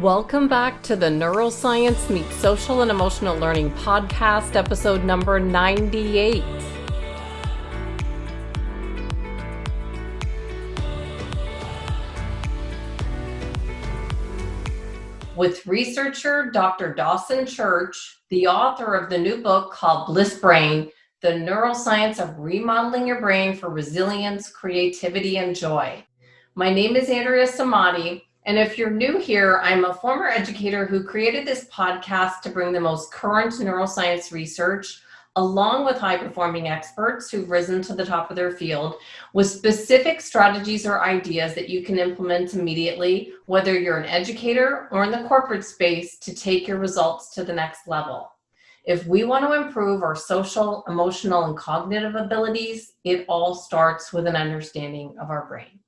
Welcome back to the Neuroscience Meets Social and Emotional Learning podcast, episode number 98. With researcher Dr. Dawson Church, the author of the new book called Bliss Brain, the Neuroscience of Remodeling Your Brain for Resilience, Creativity, and Joy. My name is Andrea Samadi. And if you're new here, I'm a former educator who created this podcast to bring the most current neuroscience research, along with high-performing experts who've risen to the top of their field, with specific strategies or ideas that you can implement immediately, whether you're an educator or in the corporate space, to take your results to the next level. If we want to improve our social, emotional, and cognitive abilities, it all starts with an understanding of our brain.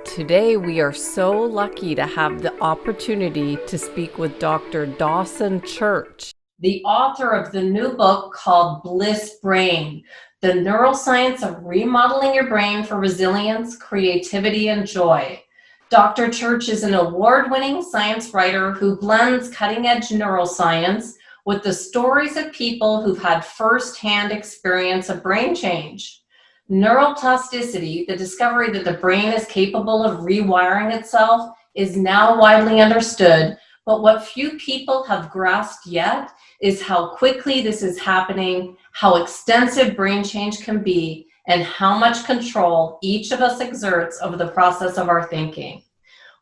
Today, we are so lucky to have the opportunity to speak with Dr. Dawson Church, the author of the new book called Bliss Brain, the Neuroscience of Remodeling Your Brain for Resilience, Creativity, and Joy. Dr. Church is an award-winning science writer who blends cutting-edge neuroscience with the stories of people who've had first-hand experience of brain change. Neuroplasticity, the discovery that the brain is capable of rewiring itself, is now widely understood, but what few people have grasped yet is how quickly this is happening, how extensive brain change can be, and how much control each of us exerts over the process of our thinking.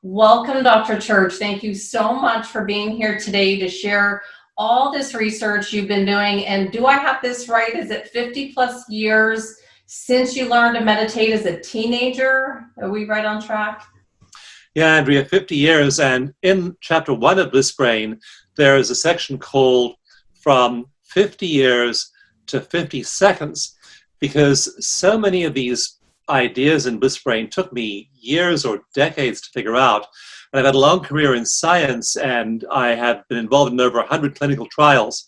Welcome, Dr. Church. Thank you so much for being here today to share all this research you've been doing. And do I have this right? Is it 50 plus years since you learned to meditate as a teenager? Are we right on track? Yeah, Andrea, 50 years. And in chapter 1 of Bliss Brain, there is a section called From 50 Years to 50 Seconds, because so many of these ideas in Bliss Brain took me years or decades to figure out. And I've had a long career in science, and I have been involved in over 100 clinical trials.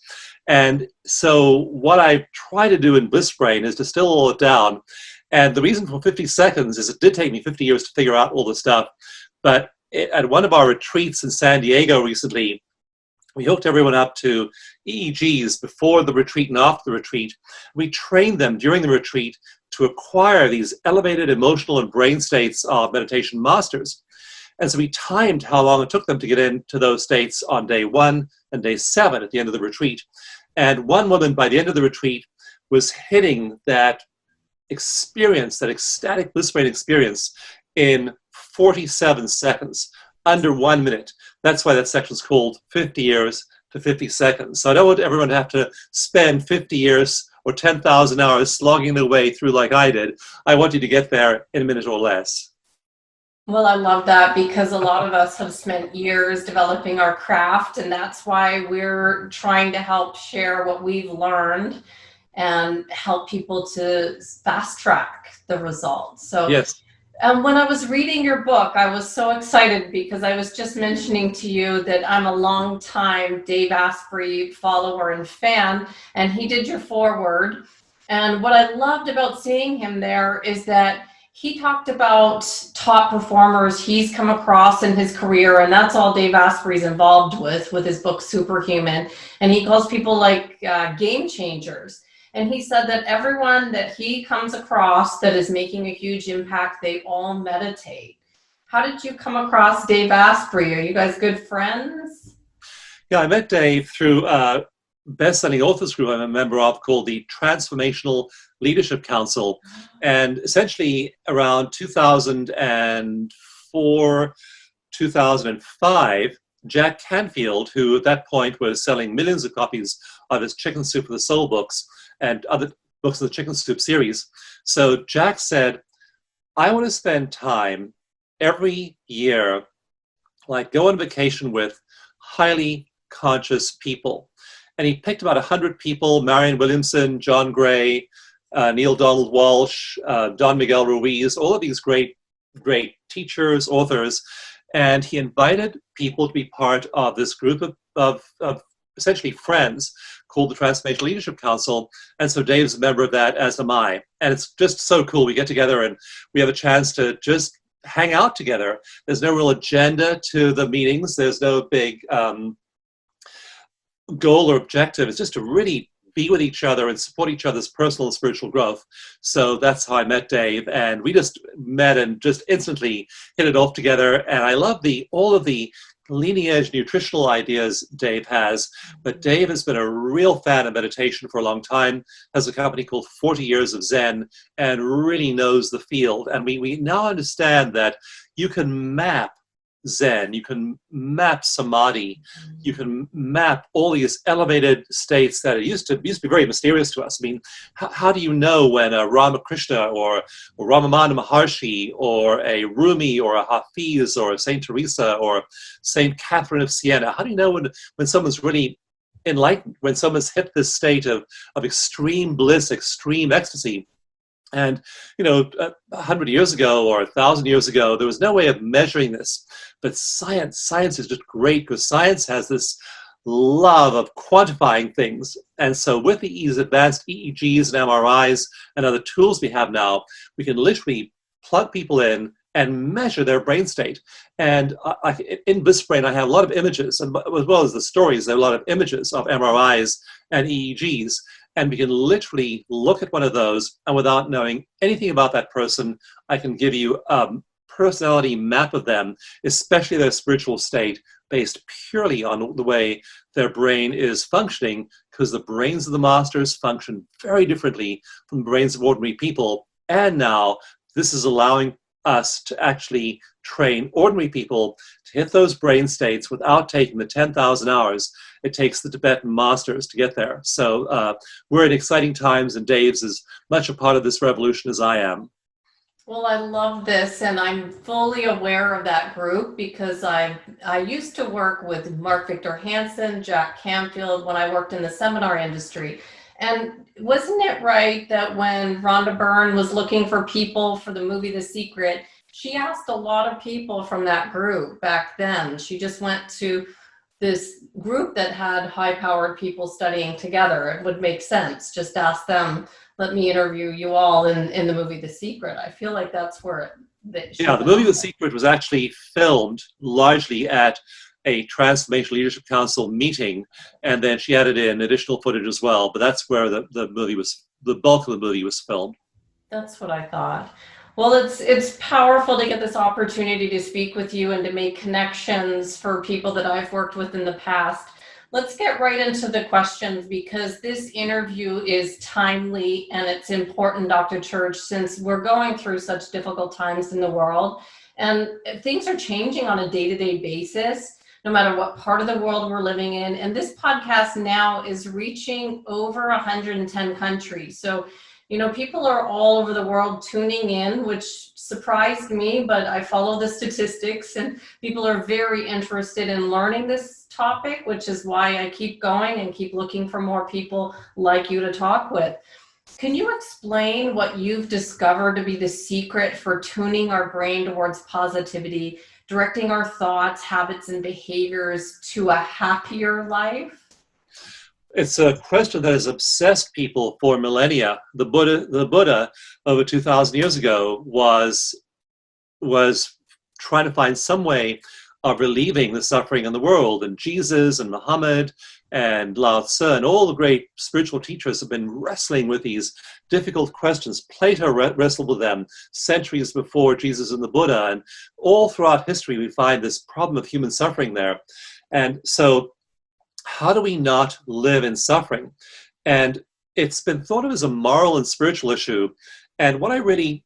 And so what I try to do in Bliss Brain is distill all it down. And the reason for 50 seconds is it did take me 50 years to figure out all the stuff. But at one of our retreats in San Diego recently, we hooked everyone up to EEGs before the retreat and after the retreat. We trained them during the retreat to acquire these elevated emotional and brain states of meditation masters. And so we timed how long it took them to get into those states on day 1 and day 7 at the end of the retreat. And one woman by the end of the retreat was hitting that experience, that ecstatic Bliss Brain experience, in 47 seconds, under 1 minute. That's why that section is called 50 years to 50 seconds. So I don't want everyone to have to spend 50 years or 10,000 hours slogging their way through like I did. I want you to get there in a minute or less. Well, I love that, because a lot of us have spent years developing our craft, and that's why we're trying to help share what we've learned and help people to fast track the results. So yes. When I was reading your book, I was so excited because I was just mentioning to you that I'm a long-time Dave Asprey follower and fan, and he did your foreword. And what I loved about seeing him there is that he talked about top performers he's come across in his career, and that's all Dave Asprey's involved with his book Superhuman. And he calls people like game changers. And he said that everyone that he comes across that is making a huge impact, they all meditate. How did you come across Dave Asprey? Are you guys good friends? Yeah, I met Dave through a best-selling authors group I'm a member of called the Transformational Leadership Council. And essentially around 2004, 2005, Jack Canfield, who at that point was selling millions of copies of his Chicken Soup for the Soul books and other books in the Chicken Soup series. So Jack said, I want to spend time every year, like go on vacation with highly conscious people. And he picked about 100 people: Marianne Williamson, John Gray, Neil Donald Walsh, Don Miguel Ruiz, all of these great teachers, authors. And he invited people to be part of this group of essentially friends called the Transformational Leadership Council. And so Dave's a member of that, as am I. And it's just so cool. We get together and we have a chance to just hang out together. There's no real agenda to the meetings. There's no big goal or objective. It's just to really be with each other and support each other's personal and spiritual growth. So that's how I met Dave, and we just met and just instantly hit it off together. And I love all of the leading edge nutritional ideas Dave has, but Dave has been a real fan of meditation for a long time, has a company called 40 Years of Zen, and really knows the field. And we now understand that you can map Zen, you can map Samadhi, you can map all these elevated states that used to be very mysterious to us. I mean, how do you know when a Ramakrishna or Ramamana Maharshi or a Rumi or a Hafiz or a Saint Teresa or Saint Catherine of Siena, how do you know when someone's really enlightened, when someone's hit this state of extreme bliss, extreme ecstasy? And, 100 years ago or 1,000 years ago, there was no way of measuring this. But science is just great, because science has this love of quantifying things. And so with these advanced EEGs and MRIs and other tools we have now, we can literally plug people in and measure their brain state. And in Bliss Brain, I have a lot of images, and as well as the stories, there are a lot of images of MRIs and EEGs. And we can literally look at one of those, and without knowing anything about that person, I can give you a personality map of them, especially their spiritual state, based purely on the way their brain is functioning, because the brains of the masters function very differently from the brains of ordinary people. And now this is allowing us to actually train ordinary people to hit those brain states without taking the 10,000 hours it takes the Tibetan masters to get there. So we're in exciting times, and Dave's as much a part of this revolution as I am. Well, I love this, and I'm fully aware of that group, because I used to work with Mark Victor Hansen, Jack Canfield, when I worked in the seminar industry. And wasn't it right that when Rhonda Byrne was looking for people for the movie The Secret, she asked a lot of people from that group back then? She just went to this group that had high-powered people studying together. It would make sense. Just ask them, let me interview you all in the movie The Secret. I feel like that's where the movie The Secret was actually filmed largely at a Transformational Leadership Council meeting, and then she added in additional footage as well. But that's where the bulk of the movie was filmed. That's what I thought. Well, it's powerful to get this opportunity to speak with you and to make connections for people that I've worked with in the past. Let's get right into the questions, because this interview is timely and it's important, Dr. Church, since we're going through such difficult times in the world, and things are changing on a day-to-day basis, no matter what part of the world we're living in. And this podcast now is reaching over 110 countries. So, people are all over the world tuning in, which surprised me, but I follow the statistics, and people are very interested in learning this topic, which is why I keep going and keep looking for more people like you to talk with. Can you explain what you've discovered to be the secret for tuning our brain towards positivity, directing our thoughts, habits, and behaviors to a happier life? It's a question that has obsessed people for millennia. The Buddha over 2,000 years ago was trying to find some way of relieving the suffering in the world. And Jesus and Muhammad and Lao Tzu and all the great spiritual teachers have been wrestling with these difficult questions. Plato wrestled with them centuries before Jesus and the Buddha. And all throughout history, we find this problem of human suffering there. And so how do we not live in suffering? And it's been thought of as a moral and spiritual issue. And what I really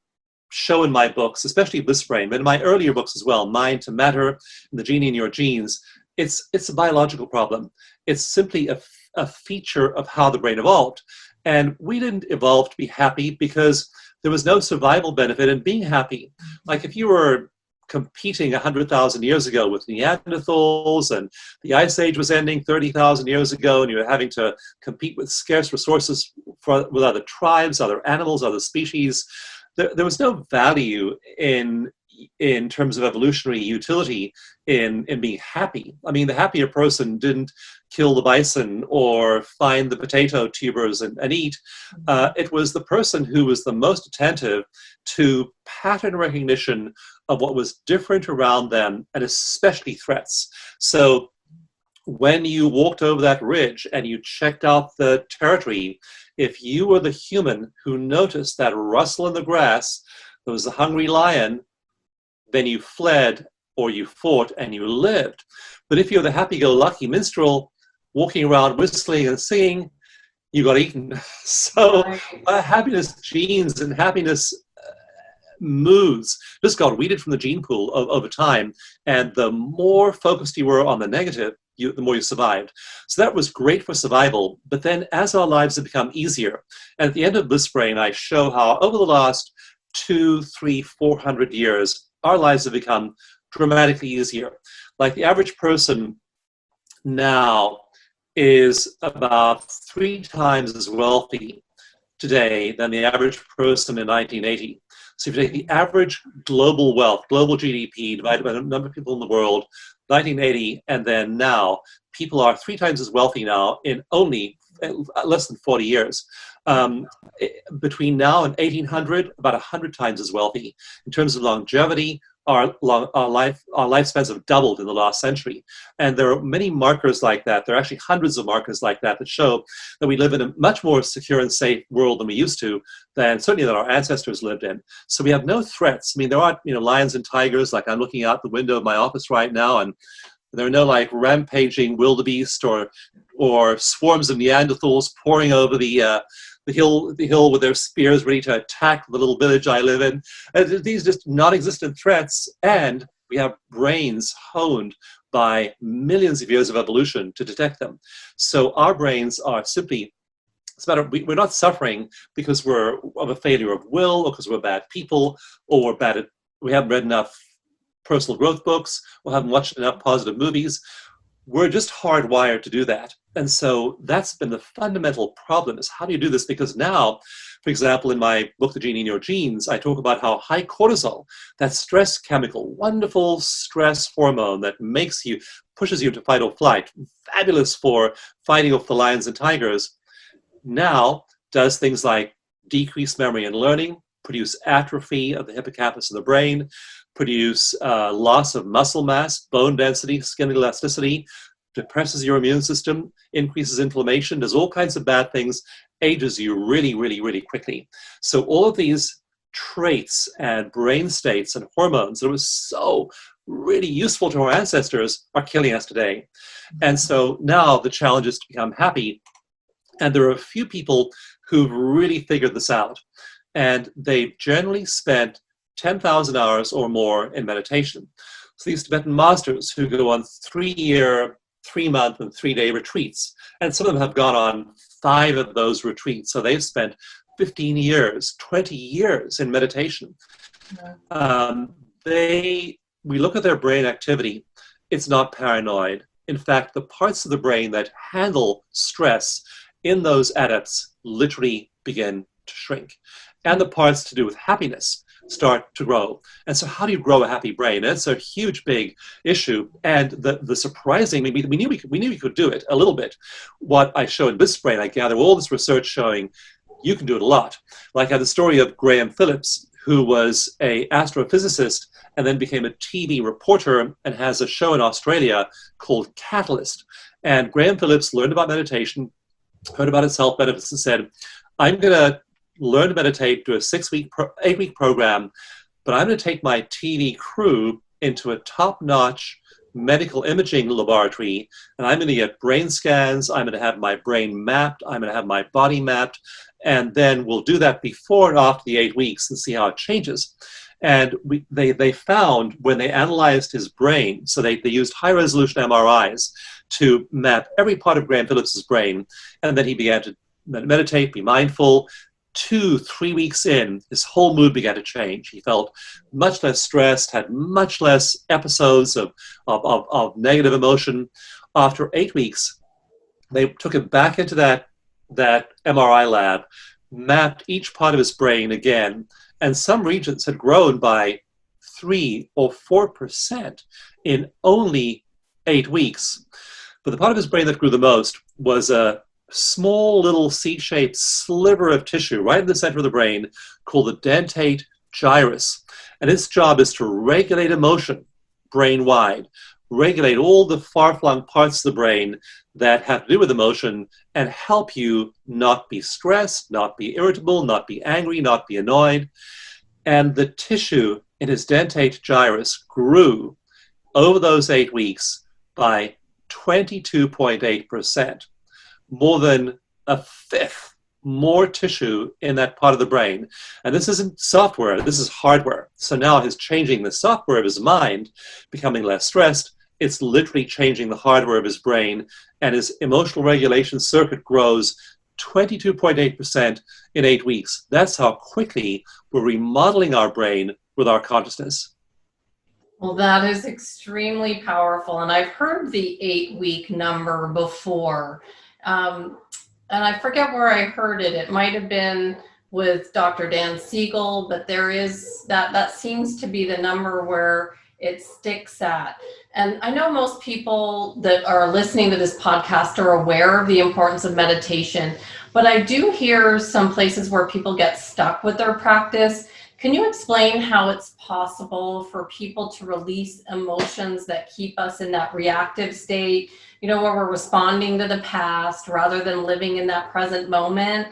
show in my books, especially Bliss Brain, but in my earlier books as well, Mind to Matter and The Genie in Your Genes, it's a biological problem. It's simply a feature of how the brain evolved. And we didn't evolve to be happy because there was no survival benefit in being happy. Like if you were competing 100,000 years ago with Neanderthals, and the Ice Age was ending 30,000 years ago, and you were having to compete with scarce resources with other tribes, other animals, other species, there was no value in terms of evolutionary utility in being happy. I mean, the happier person didn't kill the bison or find the potato tubers and eat. It was the person who was the most attentive to pattern recognition of what was different around them, and especially threats. So when you walked over that ridge and you checked out the territory, if you were the human who noticed that rustle in the grass, there was a hungry lion, then you fled or you fought and you lived. But if you're the happy-go-lucky minstrel walking around whistling and singing, you got eaten. So happiness genes and happiness moods just got weeded from the gene pool over time. And the more focused you were on the negative, the more you survived. So that was great for survival. But then as our lives have become easier, and at the end of Bliss Brain, I show how over the last 200, 300, 400 years, our lives have become dramatically easier. Like the average person now is about 3 times as wealthy today than the average person in 1980. So if you take the average global wealth, global GDP, divided by the number of people in the world, 1980, and then now, people are 3 times as wealthy now in only less than 40 years. Between now and 1800, about 100 times as wealthy. In terms of longevity, our lifespans have doubled in the last century. And there are many markers like that. There are actually hundreds of markers like that that show that we live in a much more secure and safe world than we used to, than certainly that our ancestors lived in. So we have no threats. I mean, there aren't, lions and tigers, like I'm looking out the window of my office right now, and there are no like rampaging wildebeest or swarms of Neanderthals pouring over the hill with their spears ready to attack the little village I live in. These just non-existent threats, and we have brains honed by millions of years of evolution to detect them. So our brains are simply, we're not suffering because we're of a failure of will, or because we're bad people, or we haven't read enough personal growth books, or haven't watched enough positive movies. We're just hardwired to do that. And so that's been the fundamental problem, is how do you do this? Because now, for example, in my book, The Gene in Your Genes, I talk about how high cortisol, that stress chemical, wonderful stress hormone that pushes you to fight or flight, fabulous for fighting off the lions and tigers, now does things like decrease memory and learning, produce atrophy of the hippocampus of the brain, produce loss of muscle mass, bone density, skin elasticity, depresses your immune system, increases inflammation, does all kinds of bad things, ages you really, really, really quickly. So all of these traits and brain states and hormones that was so really useful to our ancestors are killing us today. And so now the challenge is to become happy. And there are a few people who've really figured this out. And they've generally spent 10,000 hours or more in meditation. So these Tibetan masters who go on 3-year, 3-month, and 3-day retreats, and some of them have gone on 5 of those retreats. So they've spent 15 years, 20 years in meditation. We look at their brain activity, it's not paranoid. In fact, the parts of the brain that handle stress in those adepts literally begin to shrink. And the parts to do with happiness start to grow. And so how do you grow a happy brain? It's a huge, big issue. And the surprising, we knew we could do it a little bit. What I show in Bliss Brain, I gather all this research showing you can do it a lot. Like I have the story of Graham Phillips, who was an astrophysicist and then became a TV reporter and has a show in Australia called Catalyst. And Graham Phillips learned about meditation, heard about its health benefits, and said, I'm going to learn to meditate, do a 8-week program, but I'm going to take my TV crew into a top-notch medical imaging laboratory, and I'm going to get brain scans, I'm going to have my brain mapped, I'm going to have my body mapped, and then we'll do that before and after the 8 weeks and see how it changes. And they found when they analyzed his brain, so they used high-resolution MRIs to map every part of Graham Phillips's brain, and then he began to meditate, be mindful. 2-3 weeks in, his whole mood began to change. He felt much less stressed, had much less episodes of negative emotion. After 8 weeks, they took him back into that MRI lab, mapped each part of his brain again, and some regions had grown by 3 or 4% in only 8 weeks. But the part of his brain that grew the most was a small little seed-shaped sliver of tissue right in the center of the brain called the dentate gyrus. And its job is to regulate emotion brain-wide, regulate all the far-flung parts of the brain that have to do with emotion and help you not be stressed, not be irritable, not be angry, not be annoyed. And the tissue in his dentate gyrus grew over those 8 weeks by 22.8%, more than a fifth more tissue in that part of the brain. And this isn't software, this is hardware. So now he's changing the software of his mind, becoming less stressed. It's literally changing the hardware of his brain, and his emotional regulation circuit grows 22.8% in 8 weeks. That's how quickly we're remodeling our brain with our consciousness. Well, that is extremely powerful. And I've heard the 8-week number before. And I forget where I heard it. It might have been with Dr. Dan Siegel, but there is that seems to be the number where it sticks at. And I know most people that are listening to this podcast are aware of the importance of meditation, but I do hear some places where people get stuck with their practice. Can you explain how it's possible for people to release emotions that keep us in that reactive state, where we're responding to the past rather than living in that present moment,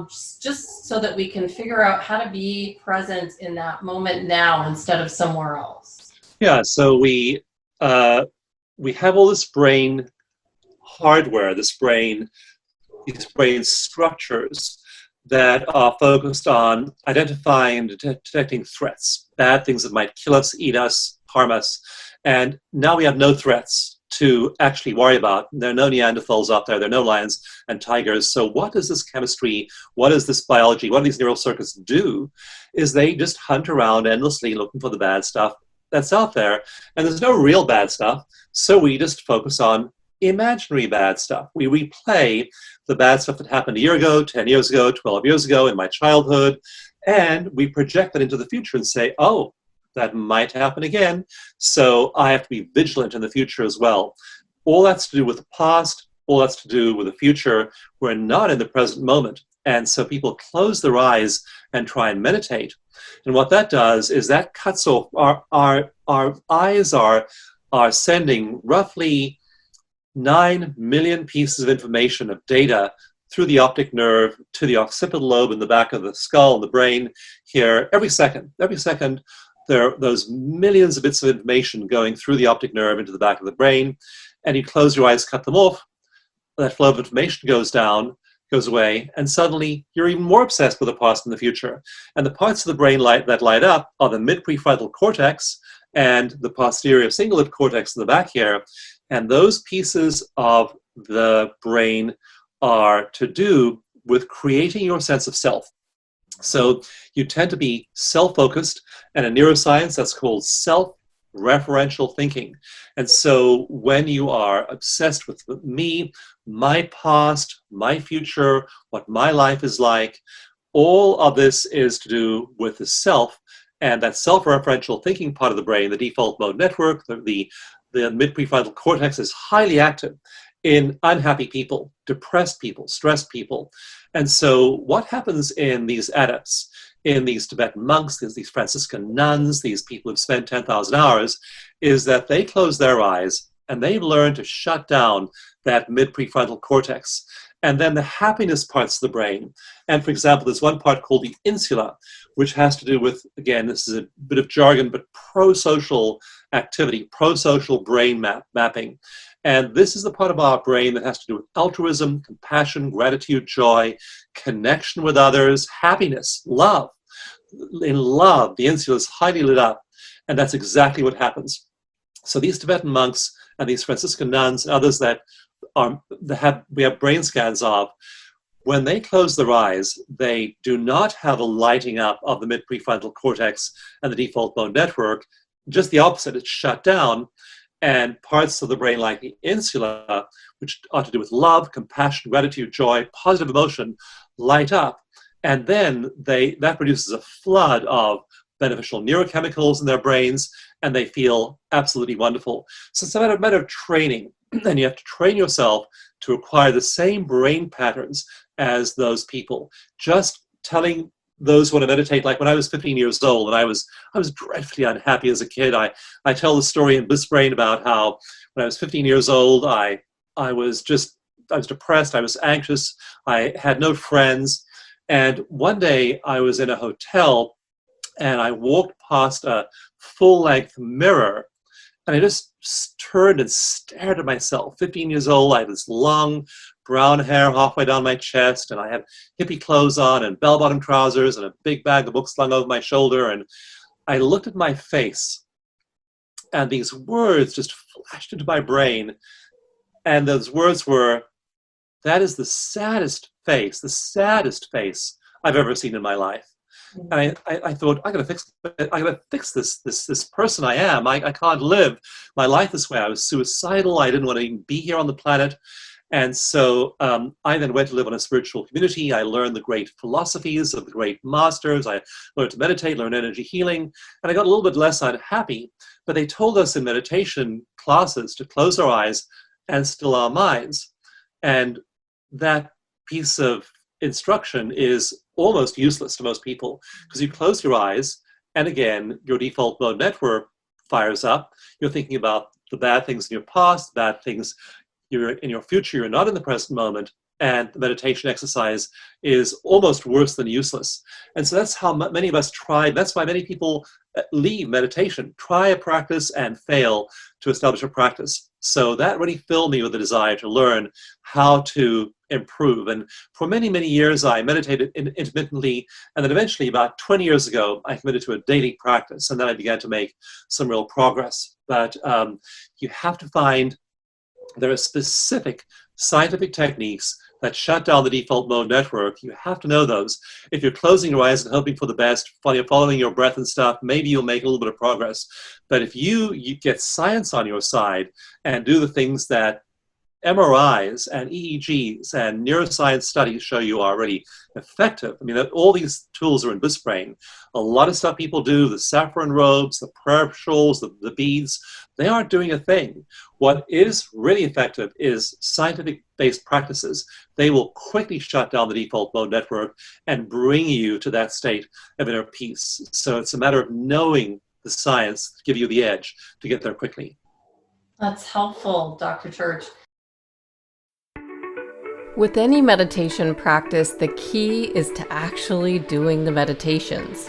just so that we can figure out how to be present in that moment now instead of somewhere else? Yeah, so we have all this brain hardware, these brain structures that are focused on identifying and detecting threats, bad things that might kill us, eat us, harm us. And now we have no threats to actually worry about. There are no Neanderthals out there, there are no lions and tigers. So what does this chemistry, what is this biology, what do these neural circuits do? Is they just hunt around endlessly looking for the bad stuff that's out there. And there's no real bad stuff. So we just focus on imaginary bad stuff. We replay the bad stuff that happened a year ago, 10 years ago, 12 years ago in my childhood, and we project that into the future and say, oh, that might happen again, so I have to be vigilant in the future as well. All that's to do with the past, all that's to do with the future. We're not in the present moment. And so people close their eyes and try and meditate. And what that does is that cuts off, our eyes are sending roughly 9 million pieces of information, of data, through the optic nerve to the occipital lobe in the back of the skull and the brain here every second. Every second, there are those millions of bits of information going through the optic nerve into the back of the brain, and you close your eyes, cut them off, that flow of information goes down, goes away, and suddenly you're even more obsessed with the past and the future. And the parts of the brain that light up are the mid-prefrontal cortex and the posterior cingulate cortex in the back here. And those pieces of the brain are to do with creating your sense of self. So you tend to be self-focused, and in neuroscience, that's called self-referential thinking. And so when you are obsessed with me, my past, my future, what my life is like, all of this is to do with the self, and that self-referential thinking part of the brain, the default mode network, the mid-prefrontal cortex is highly active in unhappy people, depressed people, stressed people. And so what happens in these adepts, in these Tibetan monks, these Franciscan nuns, these people who've spent 10,000 hours, is that they close their eyes and they learn to shut down that mid-prefrontal cortex. And then the happiness parts of the brain. And for example, there's one part called the insula, which has to do with, again, this is a bit of jargon, but pro-social activity, pro-social brain mapping. And this is the part of our brain that has to do with altruism, compassion, gratitude, joy, connection with others, happiness, love. In love, the insula is highly lit up, and that's exactly what happens. So these Tibetan monks and these Franciscan nuns and others that we have brain scans of, when they close their eyes, they do not have a lighting up of the mid-prefrontal cortex and the default mode network. Just the opposite, it's shut down, and parts of the brain like the insula, which are to do with love, compassion, gratitude, joy, positive emotion, light up, and then that produces a flood of beneficial neurochemicals in their brains, and they feel absolutely wonderful. So it's a matter of training, and you have to train yourself to acquire the same brain patterns as those people. Just telling those who want to meditate, like when I was 15 years old and I was dreadfully unhappy as a kid. I tell the story in Bliss Brain about how when I was 15 years old, I was depressed, I was anxious, I had no friends. And one day I was in a hotel and I walked past a full-length mirror and I just turned and stared at myself. 15 years old, I had this long brown hair halfway down my chest, and I had hippie clothes on and bell-bottom trousers and a big bag of books slung over my shoulder. And I looked at my face, and these words just flashed into my brain. And those words were, "That is the saddest face I've ever seen in my life." And I thought, I gotta fix this person I am. I can't live my life this way. I was suicidal. I didn't want to even be here on the planet. And so I then went to live in a spiritual community. I learned the great philosophies of the great masters. I learned to meditate, learned energy healing, and I got a little bit less unhappy. But they told us in meditation classes to close our eyes and still our minds. And that piece of instruction is almost useless to most people, because you close your eyes and again your default mode network fires up. You're thinking about the bad things in your past, bad things you're in your future. You're not in the present moment, and the meditation exercise is almost worse than useless. And so that's how many of us try. That's why many people leave meditation, try a practice and fail to establish a practice. So that really filled me with the desire to learn how to improve. And for many, many years, I meditated intermittently. And then eventually, about 20 years ago, I committed to a daily practice. And then I began to make some real progress. But you have to find there are specific scientific techniques that shut down the default mode network. You have to know those. If you're closing your eyes and hoping for the best, while you're following your breath and stuff, maybe you'll make a little bit of progress. But if you get science on your side and do the things that MRIs and EEGs and neuroscience studies show you are already effective. I mean, all these tools are in Bliss Brain. A lot of stuff people do, the saffron robes, the prayer shawls, the beads, they aren't doing a thing. What is really effective is scientific-based practices. They will quickly shut down the default mode network and bring you to that state of inner peace. So it's a matter of knowing the science to give you the edge to get there quickly. That's helpful, Dr. Church. With any meditation practice, the key is to actually doing the meditations.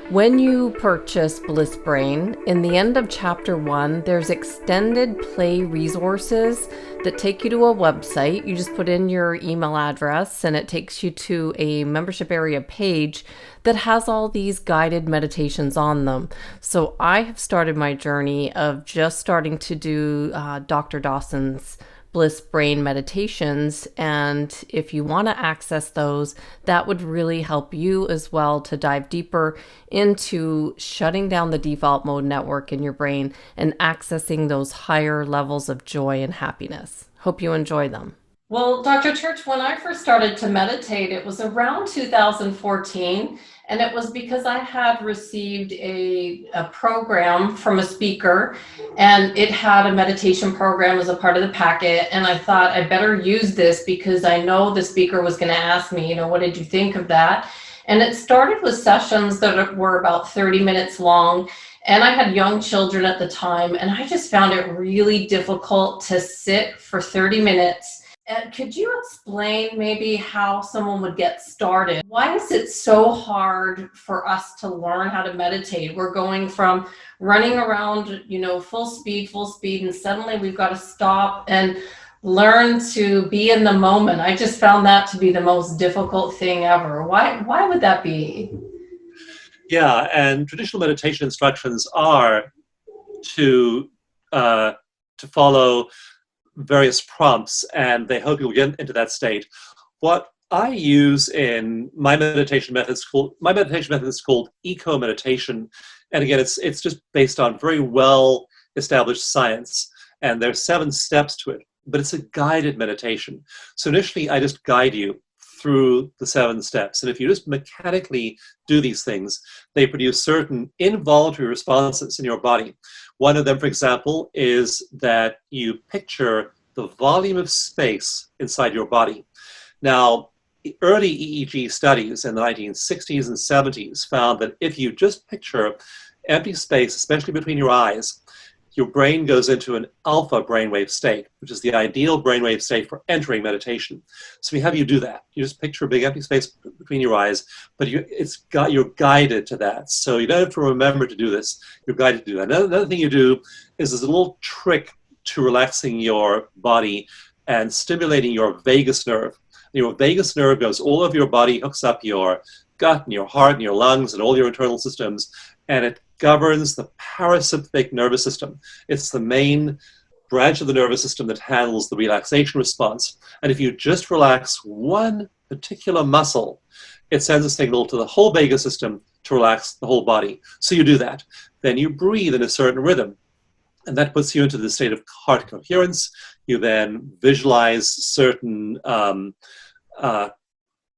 When you purchase Bliss Brain, in the end of chapter 1, there's extended play resources that take you to a website. You just put in your email address and it takes you to a membership area page that has all these guided meditations on them. So I have started my journey of just starting to do Dr. Dawson's Bliss Brain meditations, and if you want to access those, that would really help you as well to dive deeper into shutting down the default mode network in your brain and accessing those higher levels of joy and happiness. Hope you enjoy them. Well, Dr. Church, when I first started to meditate, it was around 2014, and it was because I had received a program from a speaker, and it had a meditation program as a part of the packet, and I thought I better use this because I know the speaker was going to ask me, what did you think of that? And it started with sessions that were about 30 minutes long, and I had young children at the time, and I just found it really difficult to sit for 30 minutes. And could you explain maybe how someone would get started? Why is it so hard for us to learn how to meditate? We're going from running around, full speed, and suddenly we've got to stop and learn to be in the moment. I just found that to be the most difficult thing ever. Why would that be? Yeah, and traditional meditation instructions are to follow various prompts, and they hope you'll get into that state. What I use in my meditation method is called eco meditation, and again, it's just based on very well established science, and there's 7 steps to it, but it's a guided meditation. So initially, I just guide you through the 7 steps, and if you just mechanically do these things, they produce certain involuntary responses in your body. One of them, for example, is that you picture the volume of space inside your body. Now, early EEG studies in the 1960s and 70s found that if you just picture empty space, especially between your eyes, your brain goes into an alpha brainwave state, which is the ideal brainwave state for entering meditation. So we have you do that. You just picture a big empty space between your eyes, but you're guided to that. So you don't have to remember to do this. You're guided to do that. Another thing you do is there's a little trick to relaxing your body and stimulating your vagus nerve. Your vagus nerve goes all over your body, hooks up your gut and your heart and your lungs and all your internal systems, and it governs the parasympathetic nervous system. It's the main branch of the nervous system that handles the relaxation response. And if you just relax one particular muscle, it sends a signal to the whole vagus system to relax the whole body. So you do that. Then you breathe in a certain rhythm, and that puts you into the state of heart coherence. You then visualize certain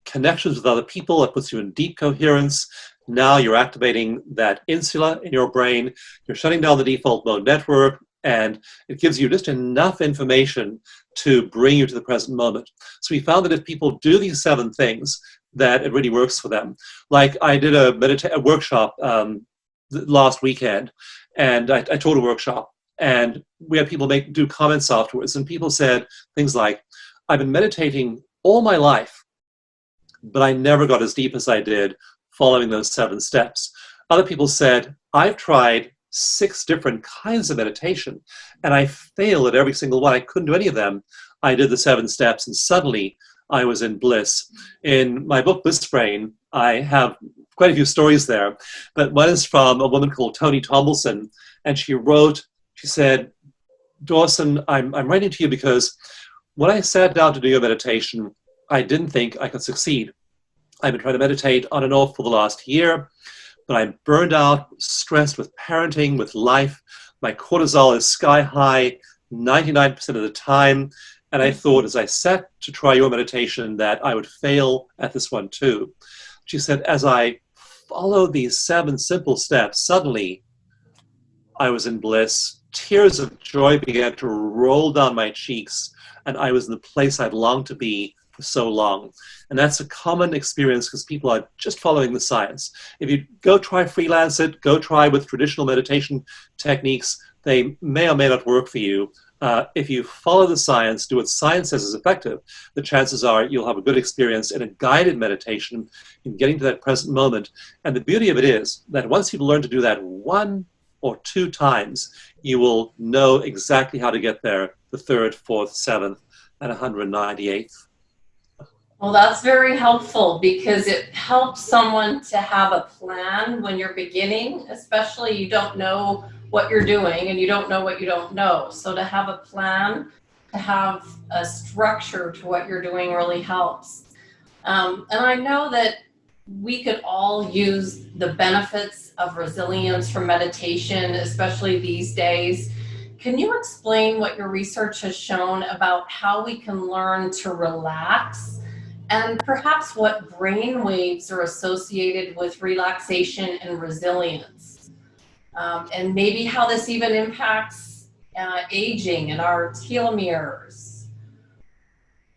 connections with other people. It puts you in deep coherence. Now you're activating that insula in your brain. You're shutting down the default mode network, and it gives you just enough information to bring you to the present moment. So we found that if people do these 7 things, that it really works for them. Like I did a workshop last weekend, and I taught a workshop, and we had people do comments afterwards, and people said things like, I've been meditating all my life, but I never got as deep as I did following those 7 steps. Other people said, I've tried 6 different kinds of meditation, and I failed at every single one. I couldn't do any of them. I did the 7 steps, and suddenly I was in bliss. In my book, Bliss Brain, I have quite a few stories there, but one is from a woman called Toni Tomlinson, and she said, Dawson, I'm writing to you because when I sat down to do your meditation, I didn't think I could succeed. I've been trying to meditate on and off for the last year, but I'm burned out, stressed with parenting, with life. My cortisol is sky high 99% of the time. And I thought as I sat to try your meditation that I would fail at this one too. She said, as I followed these 7 simple steps, suddenly I was in bliss. Tears of joy began to roll down my cheeks, and I was in the place I'd longed to be for so long. And that's a common experience because people are just following the science. If you go try freelance it, go try with traditional meditation techniques, they may or may not work for you. If you follow the science, do what science says is effective, the chances are you'll have a good experience in a guided meditation in getting to that present moment. And the beauty of it is that once you've learned to do that 1 or 2 times, you will know exactly how to get there the 3rd, 4th, 7th, and 198th. Well, that's very helpful because it helps someone to have a plan when you're beginning, especially you don't know what you're doing and you don't know what you don't know. So to have a plan, to have a structure to what you're doing really helps. And I know that we could all use the benefits of resilience from meditation, especially these days. Can you explain what your research has shown about how we can learn to relax, and perhaps what brain waves are associated with relaxation and resilience? And maybe how this even impacts aging and our telomeres.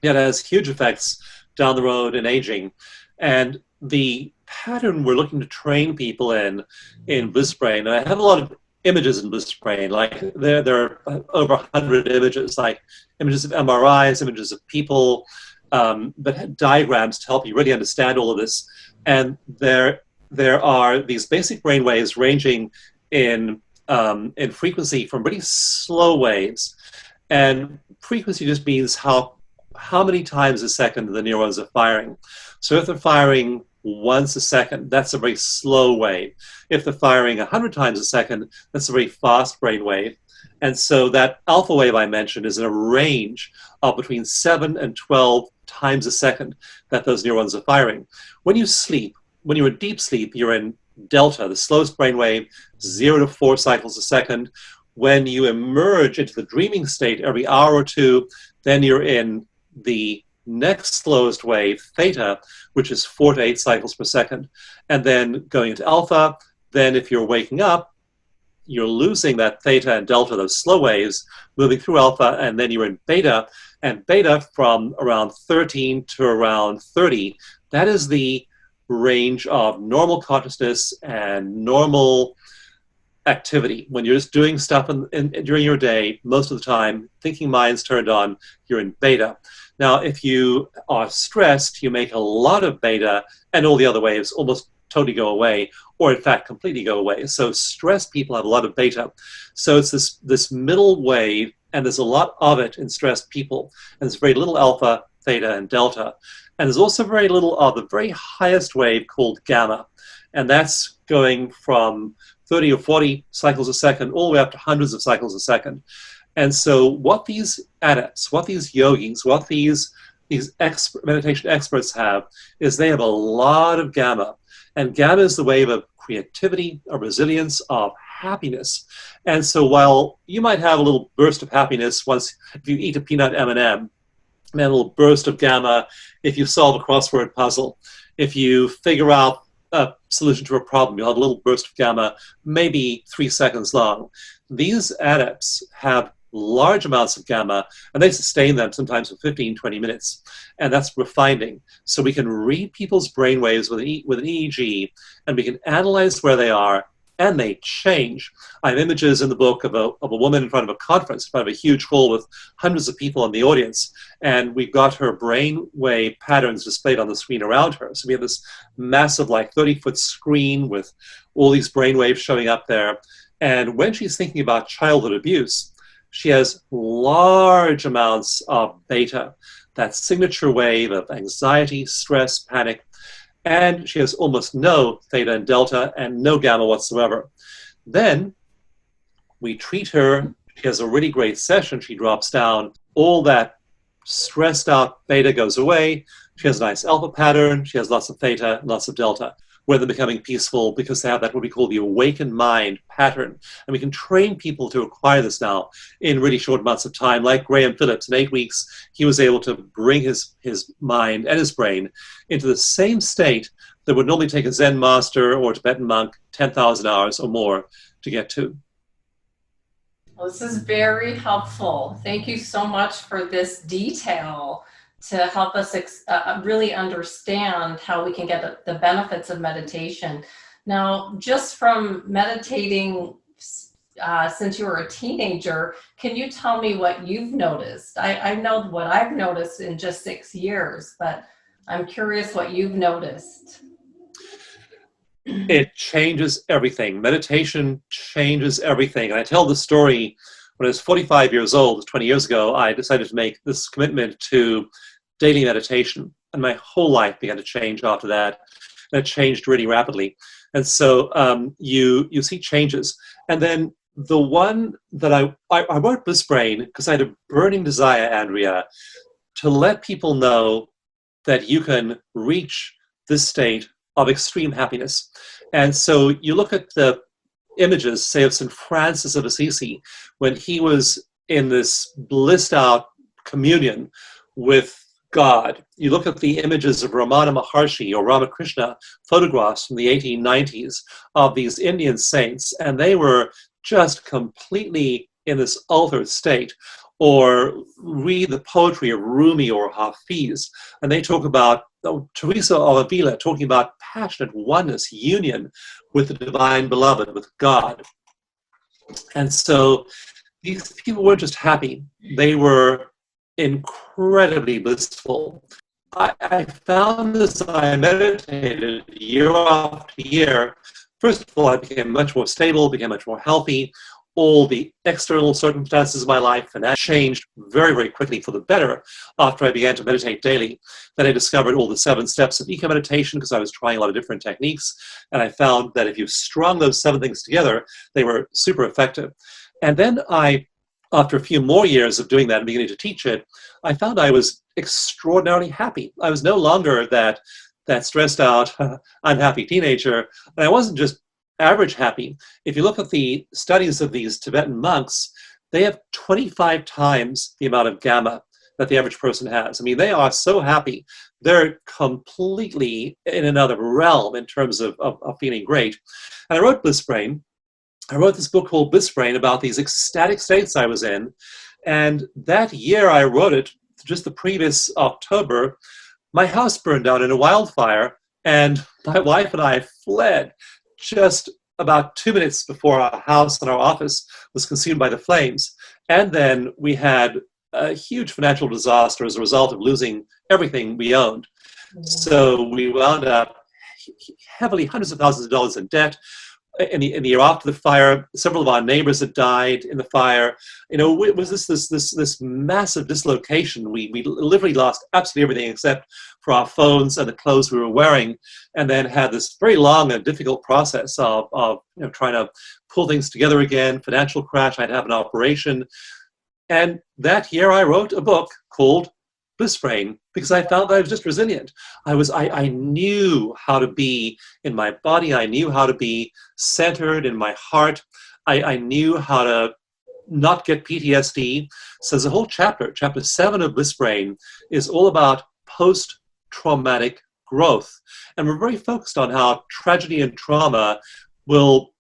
Yeah, it has huge effects down the road in aging. And the pattern we're looking to train people in Bliss Brain, and I have a lot of images in Bliss Brain, like there are over 100 images, like images of MRIs, images of people, but diagrams to help you really understand all of this. And there are these basic brain waves ranging in frequency from really slow waves. And frequency just means how many times a second the neurons are firing. So if they're firing once a second, that's a very slow wave. If they're firing 100 times a second, that's a very fast brain wave. And so that alpha wave I mentioned is in a range of between 7 and 12 times a second that those neurons are firing. When you sleep, when you're in deep sleep, you're in delta, the slowest brain wave, 0 to 4 cycles a second. When you emerge into the dreaming state every hour or 2, then you're in the next slowest wave, theta, which is 4 to 8 cycles per second. And then going into alpha, then if you're waking up, you're losing that theta and delta, those slow waves, moving through alpha, and then you're in beta. And beta from around 13 to around 30, that is the range of normal consciousness and normal activity. When you're just doing stuff during your day, most of the time, thinking mind's turned on, you're in beta. Now, if you are stressed, you make a lot of beta, and all the other waves almost totally go away, or in fact, completely go away. So stressed people have a lot of beta. So it's this middle wave, and there's a lot of it in stressed people. And there's very little alpha, theta, and delta. And there's also very little of the very highest wave called gamma. And that's going from 30 or 40 cycles a second, all the way up to hundreds of cycles a second. And so what these adepts, what these yogis, what these meditation experts have is they have a lot of gamma. And gamma is the wave of creativity, of resilience, of happiness. And so while you might have a little burst of happiness once if you eat a peanut M&M, and a little burst of gamma if you solve a crossword puzzle, if you figure out a solution to a problem, you'll have a little burst of gamma, maybe 3 seconds long. These adepts have large amounts of gamma, and they sustain them sometimes for 15, 20 minutes. And that's refining. So we can read people's brain waves with an EEG, and we can analyze where they are, and they change. I have images in the book of a woman in front of a conference, in front of a huge hall with hundreds of people in the audience, and we've got her brain wave patterns displayed on the screen around her. So we have this massive, like 30-foot screen with all these brain waves showing up there. And when she's thinking about childhood abuse, she has large amounts of beta, that signature wave of anxiety, stress, panic, and she has almost no theta and delta and no gamma whatsoever. Then we treat her, she has a really great session, she drops down, all that stressed out beta goes away, she has a nice alpha pattern, she has lots of theta, lots of delta, where they're becoming peaceful because they have that what we call the awakened mind pattern. And we can train people to acquire this now in really short amounts of time. Like Graham Phillips, in 8 weeks, he was able to bring his mind and his brain into the same state that would normally take a Zen master or a Tibetan monk 10,000 hours or more to get to. Well, this is very helpful. Thank you so much for this detail to help us really understand how we can get the benefits of meditation. Now, just from meditating since you were a teenager, can you tell me what you've noticed? I know what I've noticed in just 6 years, but I'm curious what you've noticed. It changes everything. Meditation changes everything. And I tell the story, when I was 45 years old, 20 years ago, I decided to make this commitment to daily meditation, and my whole life began to change after that. And it changed really rapidly. And so you see changes. And then the one that I wrote Bliss Brain because I had a burning desire, Andrea, to let people know that you can reach this state of extreme happiness. And so you look at the images, say, of St. Francis of Assisi, when he was in this blissed out communion with God. You look at the images of Ramana Maharshi or Ramakrishna photographs from the 1890s of these Indian saints, and they were just completely in this altered state. Or read the poetry of Rumi or Hafiz, and they talk about Teresa of Avila talking about passionate oneness, union with the divine beloved, with God. And so these people weren't just happy, they were incredibly blissful. I found as I meditated year after year, first of all, I became much more stable, became much more healthy, all the external circumstances of my life, and that changed very, very quickly for the better after I began to meditate daily. Then I discovered all the 7 steps of eco-meditation because I was trying a lot of different techniques, and I found that if you strung those 7 things together, they were super effective. And then after a few more years of doing that and beginning to teach it, I found I was extraordinarily happy. I was no longer that stressed out, unhappy teenager, and I wasn't just average happy. If you look at the studies of these Tibetan monks, they have 25 times the amount of gamma that the average person has. I mean, they are so happy. They're completely in another realm in terms of feeling great. And I wrote Bliss Brain. I wrote this book called Bliss Brain about these ecstatic states I was in. And that year I wrote it, just the previous October, my house burned down in a wildfire, and my wife and I fled just about 2 minutes before our house and our office was consumed by the flames. And then we had a huge financial disaster as a result of losing everything we owned. So we wound up heavily, hundreds of thousands of dollars in debt. In the year after the fire, several of our neighbors had died in the fire. You know, it was this massive dislocation. We literally lost absolutely everything except for our phones and the clothes we were wearing, and then had this very long and difficult process of trying to pull things together again. Financial crash. I'd have an operation, and that year I wrote a book called Bliss Brain, because I found that I was just resilient. I knew how to be in my body. I knew how to be centered in my heart. I knew how to not get PTSD. So there's a whole chapter 7 of Bliss Brain is all about post-traumatic growth. And we're very focused on how tragedy and trauma will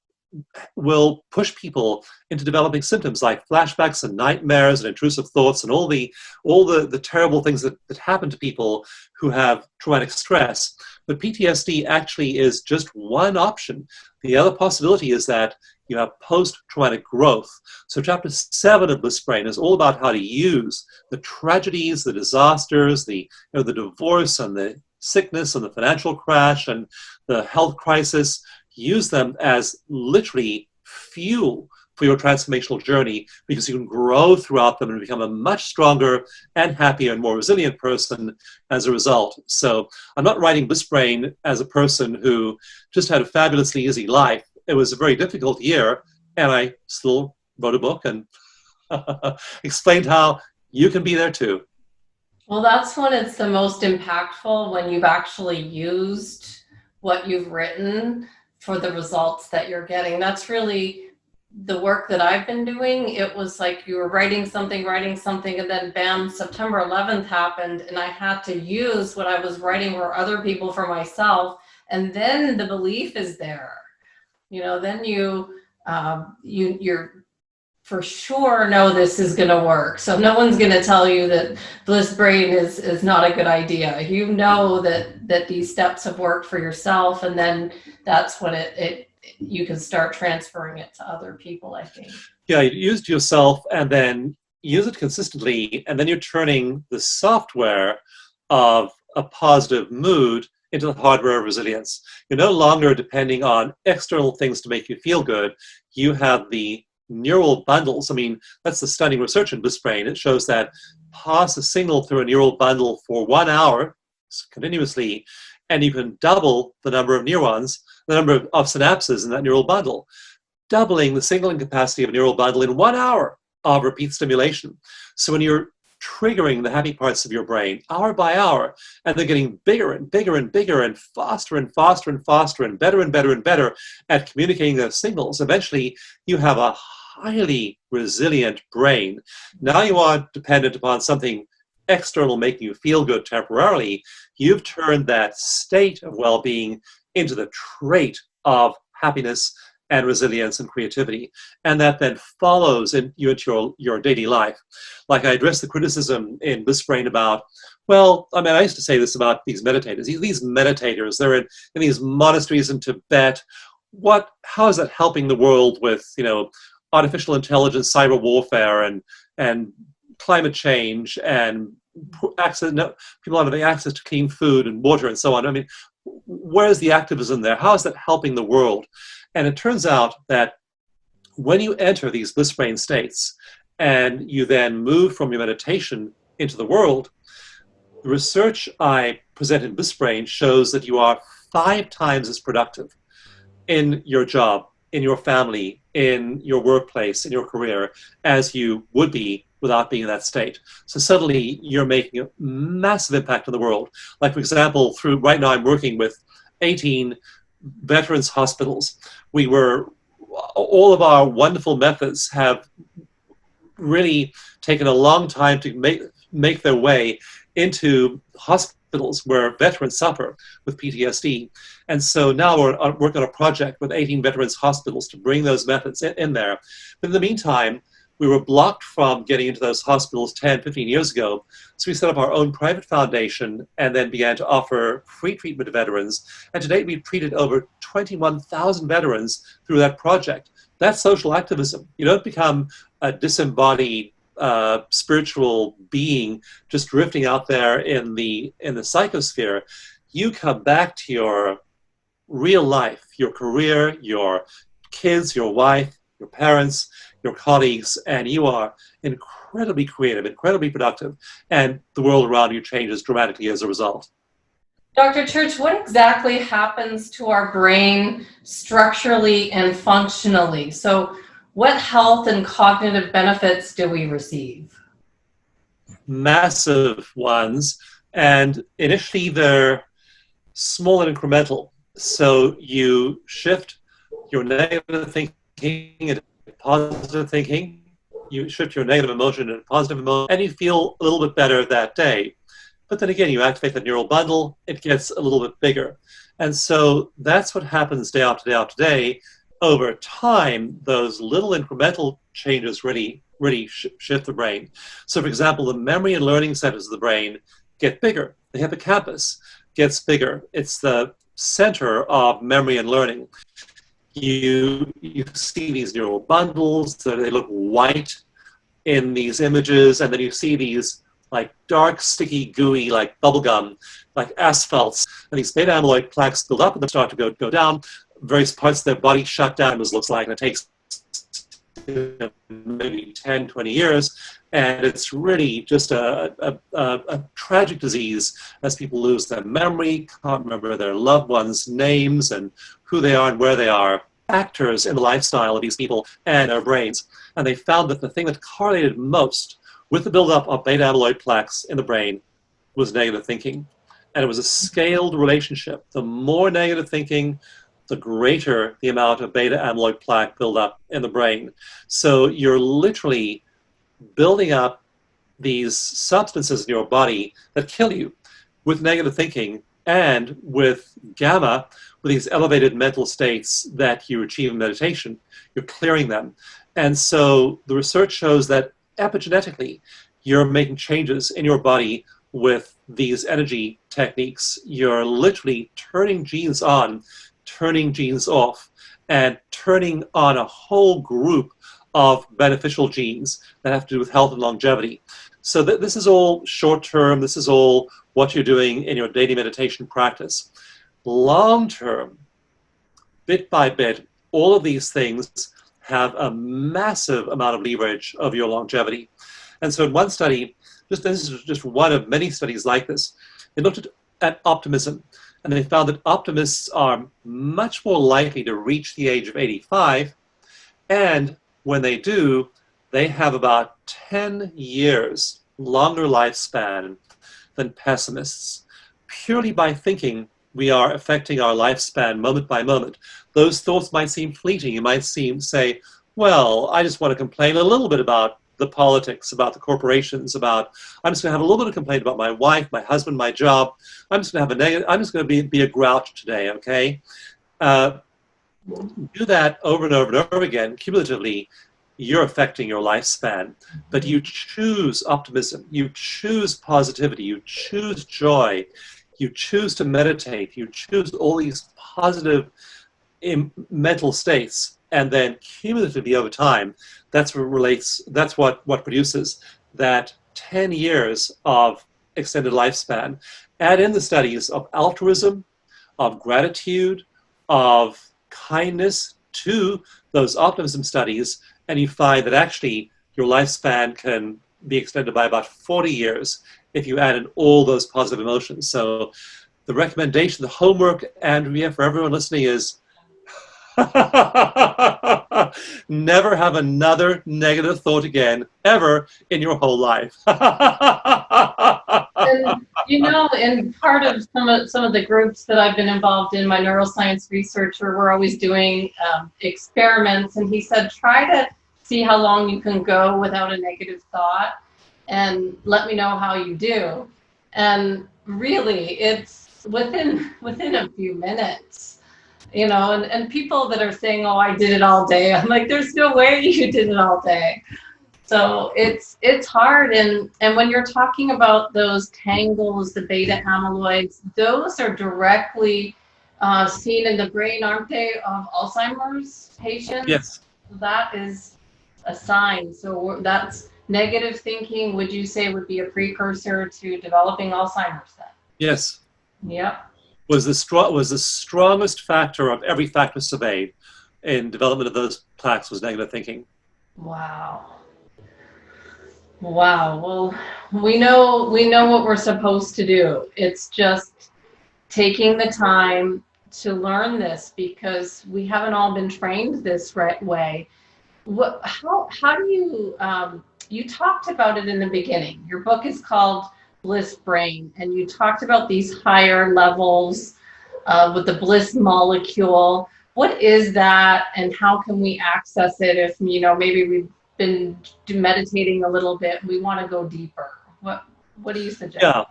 push people into developing symptoms like flashbacks and nightmares and intrusive thoughts and all the terrible things that happen to people who have traumatic stress. But PTSD actually is just one option. The other possibility is that you have post-traumatic growth. So chapter 7 of Bliss Brain is all about how to use the tragedies, the disasters, the divorce and the sickness and the financial crash and the health crisis. Use them as literally fuel for your transformational journey, because you can grow throughout them and become a much stronger and happier and more resilient person as a result. So I'm not writing Bliss Brain as a person who just had a fabulously easy life. It was a very difficult year, and I still wrote a book and explained how you can be there too. Well, that's when it's the most impactful, when you've actually used what you've written for the results that you're getting. That's really the work that I've been doing. It was like you were writing something, and then bam, September 11th happened, and I had to use what I was writing for other people, for myself, and then the belief is there. Then you're for sure know this is going to work. So no one's going to tell you that Bliss Brain is not a good idea. You know that these steps have worked for yourself, and then that's when you can start transferring it to other people, I think. Yeah, you used yourself and then use it consistently, and then you're turning the software of a positive mood into the hardware of resilience. You're no longer depending on external things to make you feel good. You have the neural bundles. I mean, that's the stunning research in Bliss Brain. It shows that pass a signal through a neural bundle for 1 hour continuously, and you can double the number of neurons, the number of synapses in that neural bundle, doubling the signaling capacity of a neural bundle in 1 hour of repeat stimulation. So when you're triggering the happy parts of your brain hour by hour, and they're getting bigger and bigger and bigger and faster and faster and faster and better and better and better at communicating those signals, eventually you have a highly resilient brain. Now you aren't dependent upon something external making you feel good temporarily. You've turned that state of well-being into the trait of happiness and resilience and creativity, and that then follows into your daily life. Like I addressed the criticism in Bliss Brain about, well, I mean, I used to say this about these meditators. These meditators, they're in these monasteries in Tibet. How is that helping the world with, artificial intelligence, cyber warfare, and climate change, and people having access to clean food and water and so on? I mean, where's the activism there? How is that helping the world? And it turns out that when you enter these Bliss Brain states and you then move from your meditation into the world, the research I present in Bliss Brain shows that you are 5 times as productive in your job, in your family, in your workplace, in your career, as you would be without being in that state. So suddenly you're making a massive impact on the world. Like, for example, right now I'm working with 18 veterans hospitals. All of our wonderful methods have really taken a long time to make their way into hospitals where veterans suffer with PTSD. And so now we're working on a project with 18 veterans hospitals to bring those methods in there. But in the meantime, We were blocked from getting into those hospitals 10, 15 years ago. So we set up our own private foundation and then began to offer free treatment to veterans. And to date, we've treated over 21,000 veterans through that project. That's social activism. You don't become a disembodied spiritual being just drifting out there in the psychosphere. You come back to your real life, your career, your kids, your wife, your parents, your colleagues, and you are incredibly creative, incredibly productive, and the world around you changes dramatically as a result. Dr. Church, what exactly happens to our brain structurally and functionally? So what health and cognitive benefits do we receive? Massive ones, and initially they're small and incremental. So you shift your negative thinking into positive thinking, you shift your negative emotion into positive emotion, and you feel a little bit better that day. But then again, you activate the neural bundle, it gets a little bit bigger. And so that's what happens day after day after day. Over time, those little incremental changes really shift the brain. So for example, the memory and learning centers of the brain get bigger. The hippocampus gets bigger. It's the center of memory and learning. You see these neural bundles, so they look white in these images, and then you see these like dark, sticky, gooey, like bubblegum, like asphalts, and these beta amyloid plaques build up and they start to go down. Various parts of their body shut down, as it looks like, and it takes maybe 10, 20 years, and it's really just a tragic disease as people lose their memory, can't remember their loved ones' names and who they are and where they are, factors in the lifestyle of these people and their brains. And they found that the thing that correlated most with the buildup of beta amyloid plaques in the brain was negative thinking. And it was a scaled relationship. The more negative thinking, the greater the amount of beta amyloid plaque buildup in the brain. So you're literally building up these substances in your body that kill you with negative thinking, and with gamma, with these elevated mental states that you achieve in meditation, you're clearing them. And so the research shows that epigenetically, you're making changes in your body with these energy techniques. You're literally turning genes on, turning genes off, and turning on a whole group of beneficial genes that have to do with health and longevity. So this is all short-term. This is all what you're doing in your daily meditation practice. Long-term, bit by bit, all of these things have a massive amount of leverage of your longevity. And so in one study, this is just one of many studies like this, they looked at optimism, and they found that optimists are much more likely to reach the age of 85, and when they do, they have about 10 years longer lifespan than pessimists. Purely by thinking, we are affecting our lifespan moment by moment. Those thoughts might seem fleeting. You might say, well, I just want to complain a little bit about the politics, about the corporations, I'm just going to have a little bit of complaint about my wife, my husband, my job. I'm just going to be a grouch today, okay? Do that over and over and over again, cumulatively, you're affecting your lifespan. But you choose optimism, you choose positivity, you choose joy, you choose to meditate, you choose all these positive mental states, and then cumulatively over time, that's what produces that 10 years of extended lifespan. Add in the studies of altruism, of gratitude, of kindness to those optimism studies, and you find that actually your lifespan can be extended by about 40 years if you add in all those positive emotions. So the recommendation, the homework, Andrea, for everyone listening is never have another negative thought again, ever in your whole life. And, in part of some of the groups that I've been involved in, my neuroscience researcher, we're always doing experiments, and he said, try to see how long you can go without a negative thought, and let me know how you do. And really, it's within a few minutes. And people that are saying, oh, I did it all day. I'm like, there's no way you did it all day. So it's hard, and when you're talking about those tangles, the beta amyloids, those are directly seen in the brain, aren't they, of Alzheimer's patients? Yes, That is a sign. So that's negative thinking. Would you say would be a precursor to developing Alzheimer's then? yes. Yep. Was the strongest factor of every factor surveyed in development of those plaques was negative thinking. Wow. Wow. Well, we know what we're supposed to do. It's just taking the time to learn this because we haven't all been trained this right way. How do you you talked about it in the beginning. Your book is called Bliss Brain, and you talked about these higher levels with the Bliss Molecule. What is that, and how can we access it if maybe we've been meditating a little bit, we want to go deeper? What do you suggest? Yeah,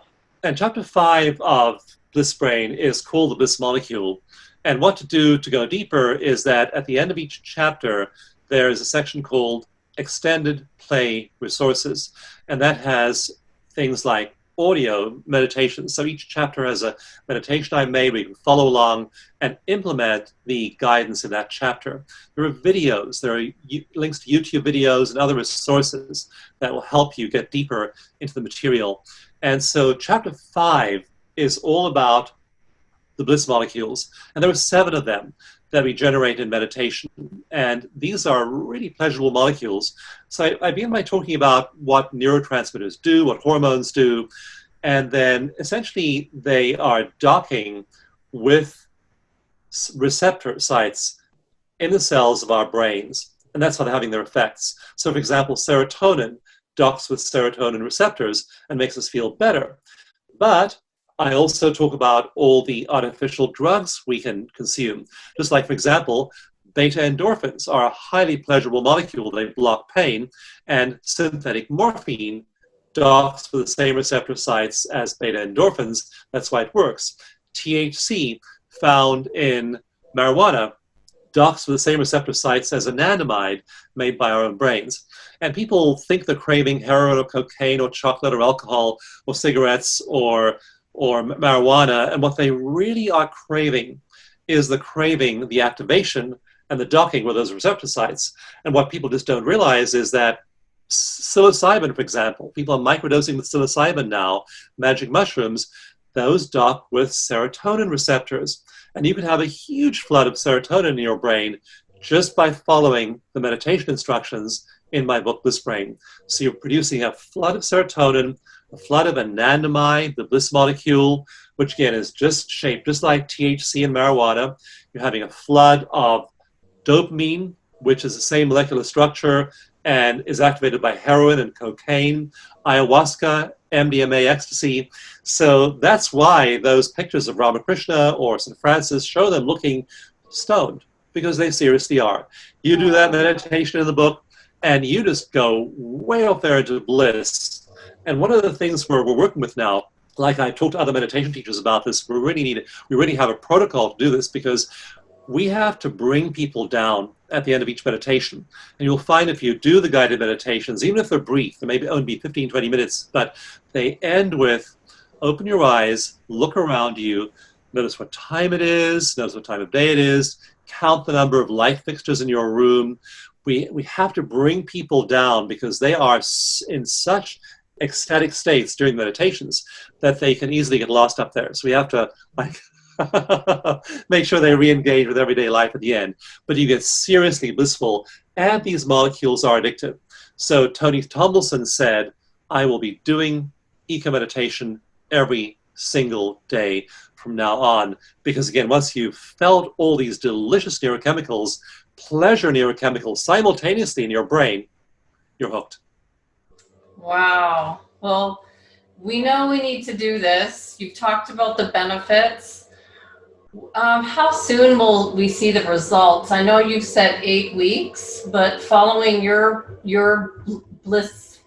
and chapter 5 of Bliss Brain is called the Bliss Molecule. And what to do to go deeper is that at the end of each chapter, there is a section called Extended Play Resources. And that has things like audio meditation. So each chapter has a meditation I made where you can follow along and implement the guidance in that chapter. There are videos, there are links to YouTube videos and other resources that will help you get deeper into the material. And so chapter 5 is all about the bliss molecules, and there are 7 of them that we generate in meditation, and these are really pleasurable molecules. So I begin by talking about what neurotransmitters do, what hormones do, and then essentially they are docking with receptor sites in the cells of our brains, and that's how they're having their effects. So for example, serotonin docks with serotonin receptors and makes us feel better. But I also talk about all the artificial drugs we can consume. Just like, for example, beta endorphins are a highly pleasurable molecule. They block pain, and synthetic morphine docks with the same receptor sites as beta endorphins. That's why it works. THC, found in marijuana, docks with the same receptor sites as anandamide made by our own brains. And people think they're craving heroin or cocaine or chocolate or alcohol or cigarettes or marijuana, and what they really are craving is the activation and the docking with those receptor sites. And what people just don't realize is that psilocybin, for example, people are microdosing with psilocybin now, magic mushrooms, those dock with serotonin receptors. And you can have a huge flood of serotonin in your brain just by following the meditation instructions in my book, Bliss Brain. So you're producing a flood of serotonin, a flood of anandamide, the bliss molecule, which again is just shaped just like THC and marijuana. You're having a flood of dopamine, which is the same molecular structure and is activated by heroin and cocaine, ayahuasca, MDMA, ecstasy. So that's why those pictures of Ramakrishna or St. Francis show them looking stoned, because they seriously are. You do that meditation in the book, and you just go way up there into bliss. And one of the things we're working with now, like I talked to other meditation teachers about this, we really have a protocol to do this, because we have to bring people down at the end of each meditation. And you'll find if you do the guided meditations, even if they're brief, they may only be 15, 20 minutes, but they end with open your eyes, look around you, notice what time it is, notice what time of day it is, count the number of light fixtures in your room. We have to bring people down because they are in such ecstatic states during meditations that they can easily get lost up there. So we have to make sure they re-engage with everyday life at the end. But you get seriously blissful, and these molecules are addictive. So Tony Tomlinson said, I will be doing eco meditation every single day from now on, because again, once you've felt all these delicious neurochemicals, pleasure neurochemicals simultaneously in your brain, you're hooked. Wow. Well, we know we need to do this. You've talked about the benefits. How soon will we see the results? I know you've said 8 weeks, but following your Bliss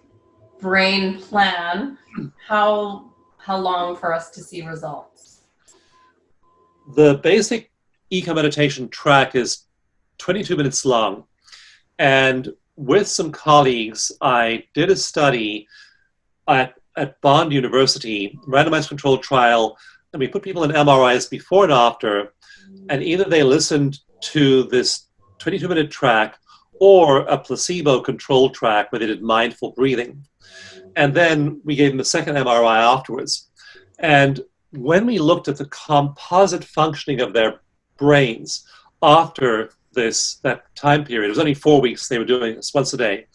Brain plan, how long for us to see results? The basic eco meditation track is 22 minutes long, and with some colleagues, I did a study at Bond University, randomized controlled trial, and we put people in MRIs before and after, and either they listened to this 22-minute track or a placebo-controlled track where they did mindful breathing. And then we gave them a second MRI afterwards. And when we looked at the composite functioning of their brains after that time period, it was only 4 weeks they were doing this once a day,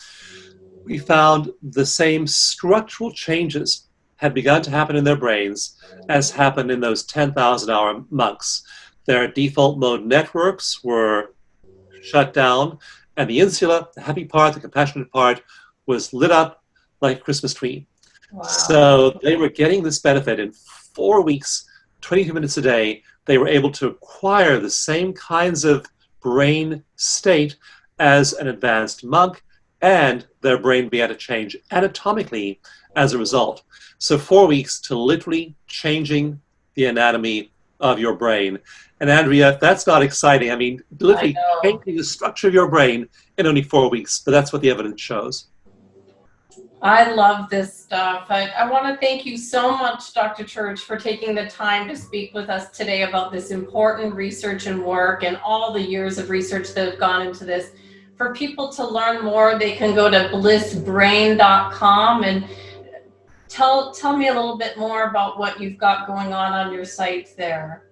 we found the same structural changes had begun to happen in their brains as happened in those 10,000-hour monks. Their default mode networks were shut down, and the insula, the happy part, the compassionate part, was lit up like a Christmas tree. Wow. So they were getting this benefit in 4 weeks, 22 minutes a day. They were able to acquire the same kinds of brain state as an advanced monk, and their brain began to change anatomically as a result. So 4 weeks to literally changing the anatomy of your brain. And Andrea, that's not exciting. I mean, literally changing the structure of your brain in only 4 weeks, but that's what the evidence shows. I love this stuff. I want to thank you so much, Dr. Church, for taking the time to speak with us today about this important research and work and all the years of research that have gone into this. For people to learn more, they can go to blissbrain.com and tell me a little bit more about what you've got going on your site there.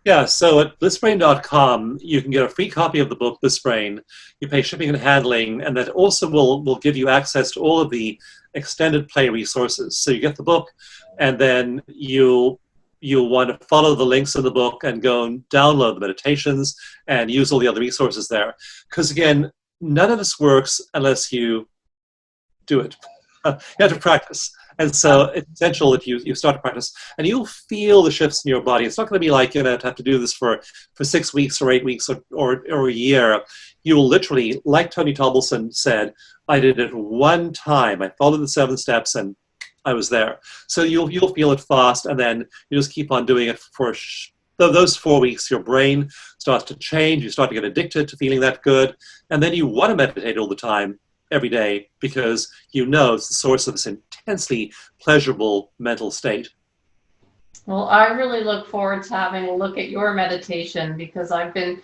Yeah, so at blissbrain.com, you can get a free copy of the book, Bliss Brain. You pay shipping and handling, and that also will give you access to all of the extended play resources. So you get the book, and then you'll want to follow the links in the book and go and download the meditations and use all the other resources there. Because again, none of this works unless you do it. You have to practice. And so it's essential that you start to practice, and you'll feel the shifts in your body. It's not going to be like, to have to do this for 6 weeks or 8 weeks or a year. You will literally, like Tony Tomlinson said, I did it one time. I followed the 7 steps and I was there. So you'll feel it fast, and then you just keep on doing it for those 4 weeks. Your brain starts to change. You start to get addicted to feeling that good, and then you want to meditate all the time, every day, because you know it's the source of this intensely pleasurable mental state. Well, I really look forward to having a look at your meditation, because I've been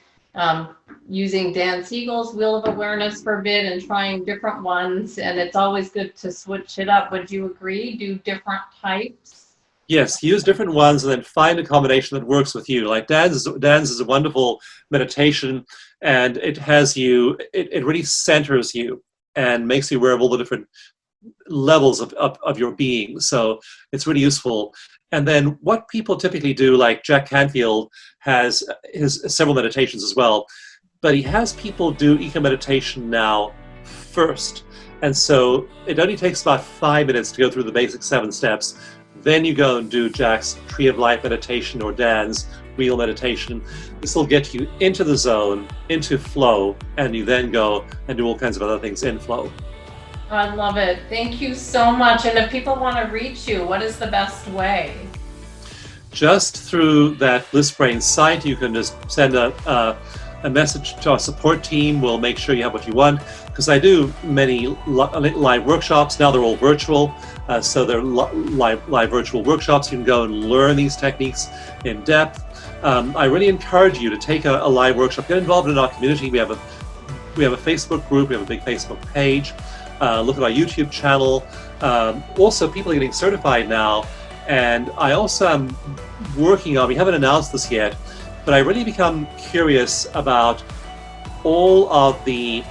using Dan Siegel's Wheel of Awareness for a bit and trying different ones, and it's always good to switch it up. Would you agree? Do different types? Yes, use different ones and then find a combination that works with you. Like Dan's is a wonderful meditation, and it has you, it really centers you and makes you aware of all the different levels of your being. So it's really useful. And then what people typically do, like Jack Canfield has his several meditations as well, but he has people do eco meditation now first. And so it only takes about 5 minutes to go through the basic 7 steps. Then you go and do Jack's Tree of Life meditation or Dan's Wheel meditation. This will get you into the zone, into flow, and you then go and do all kinds of other things in flow. I love it. Thank you so much. And if people want to reach you, what is the best way? Just through that Bliss Brain site, you can just send a message to our support team. We'll make sure you have what you want, because I do many live workshops. Now they're all virtual, so they're live virtual workshops. You can go and learn these techniques in depth. I really encourage you to take a live workshop. Get involved in our community. We have a Facebook group. We have a big Facebook page. Look at our YouTube channel. Also, people are getting certified now, and I also am working on, we haven't announced this yet, but I really become curious about all of the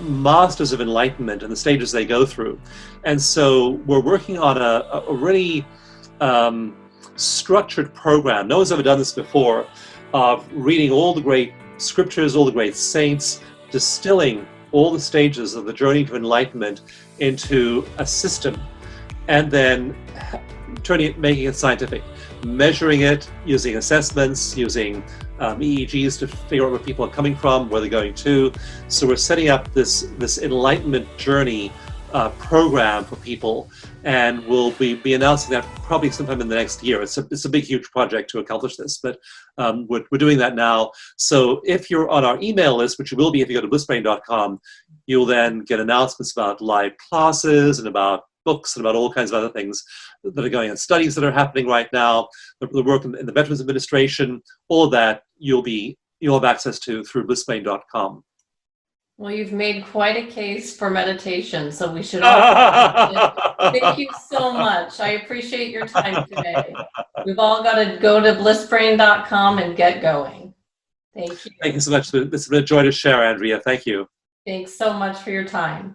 masters of enlightenment and the stages they go through. And so we're working on a really structured program. No one's ever done this before, of reading all the great scriptures, all the great saints, distilling all the stages of the journey to enlightenment into a system, and then making it scientific, measuring it, using assessments, using EEGs to figure out where people are coming from, where they're going to. So we're setting up this enlightenment journey program for people, and we'll be announcing that probably sometime in the next year. It's a big, huge project to accomplish this, but we're doing that now. So if you're on our email list, which you will be if you go to blissbrain.com, you'll then get announcements about live classes and about books and about all kinds of other things that are going on, studies that are happening right now, the work in the Veterans Administration, all of that you'll have access to through blissbrain.com. Well, you've made quite a case for meditation, so we should all thank you so much. I appreciate your time today. We've all got to go to blissbrain.com and get going. Thank you. Thank you so much. It's been a joy to share, Andrea. Thank you. Thanks so much for your time.